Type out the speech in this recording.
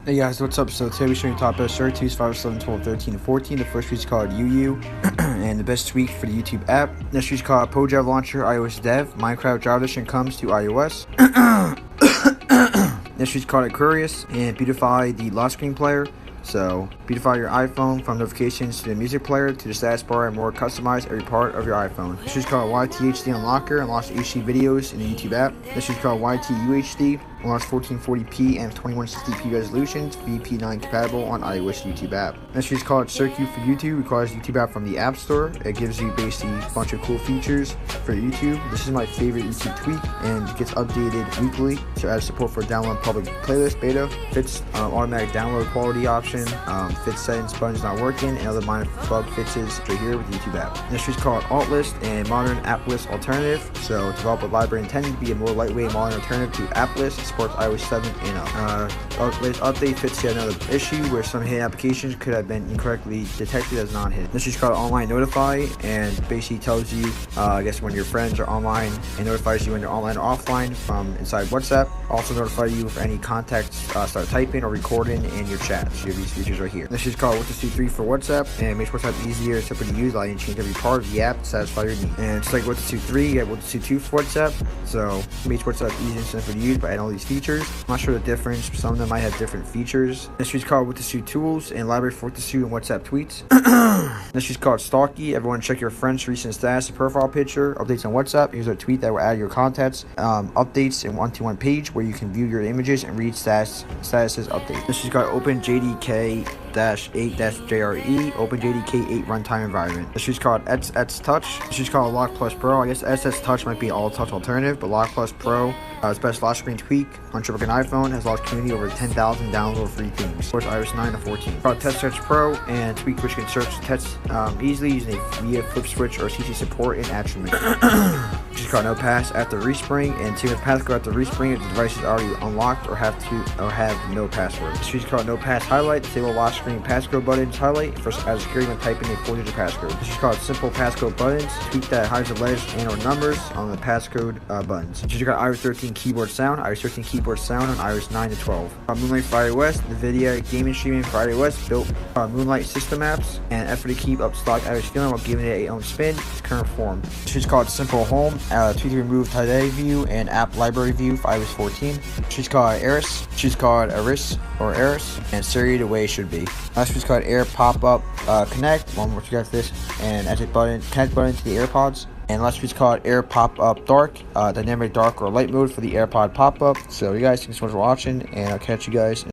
Hey guys, what's up? So today we're showing you top best search 5, 7, 12, 13, and 14. The first tweet is called UU, and the best tweet for the YouTube app. Next tweet is called PoJav Launcher iOS Dev. Minecraft Java Edition comes to iOS. Next tweet is called Curious, and beautify the lock screen player. So, beautify your iPhone from notifications to the music player to the status bar and more customize every part of your iPhone. This is called YTHD Unlocker and launch HD videos in the YouTube app. This is called YTUHD. Launch 1440p and 2160p resolutions, VP9 compatible on iOS YouTube app. Next is called Circuit for YouTube, requires YouTube app from the App Store. It gives you basically a bunch of cool features for YouTube. This is my favorite YouTube tweak and it gets updated weekly. So it has support for download public playlist beta, fits automatic download quality option, fits settings buttons not working, and other minor bug fixes right here with the YouTube app. Next is called Alt List and modern app list alternative. So develop a library intended to be a more lightweight modern alternative to app list. Supports iOS 7 and up. Update fits yet another issue where some hidden applications could have been incorrectly detected as non-hidden. This is called Online Notify and basically tells you, I guess, when your friends are online and notifies you when you're online or offline from inside WhatsApp. Also notify you if any contacts start typing or recording in your chats. You have these features right here. This is called What to See 3 for WhatsApp and makes WhatsApp easier and simpler to use, allowing you to change every part of the app to satisfy your needs. And just like What to See 3, you get What to See 2 for WhatsApp. So it makes WhatsApp easy and simple to use by adding all these features. I'm not sure the difference. Some of them might have different features. This is called What to See Tools and library for What to See and WhatsApp tweets. This is called Stalky. Everyone check your friend's recent status and profile picture. Updates on WhatsApp. Here's a tweet that will add your contacts. Updates in one-to-one page where you can view your images and read statuses update. This is called Open JDK-8-JRE. Open JDK8 runtime environment. This is called Ets Touch. This is called Lock Plus Pro. I guess Ets Touch might be an all-touch alternative, but Lock Plus Pro is best lock screen tweak on Jailbreak iPhone, has lost community over 10,000 download free themes. Supports iOS 9 to 14. Called Test Search Pro and tweak which can search tests easily using a via flip switch or CC support and attribute. Which is called No Pass after respring and to passcode after respring if the device is already unlocked or have no password. This is called No Pass Highlight. Disable lock screen passcode buttons highlight for as security when typing a 4-digit passcode. This is called Simple Passcode Buttons. Tweak that hides the letters and or numbers on the passcode buttons. This is called iOS 13 Keyboard Sound. iOS 13 Keyboard Sound on iOS 9 to 12. Moonlight for iOS. NVIDIA gaming streaming for iOS built Moonlight system apps and effort to keep up stock iOS feeling while giving it a own spin its current form. This is called Simple Home. Tweak to remove Today View and App Library View for iOS 14. She's called Eris. She's called Eris or Eris, and Siri the way it should be. Last one's called Air Pop-Up Connect. One more to get this, and edit button, connect button to the AirPods. And last one's called Air Pop-Up Dark, dynamic dark or light mode for the AirPod pop-up. So you guys, thanks so much for watching, and I'll catch you guys.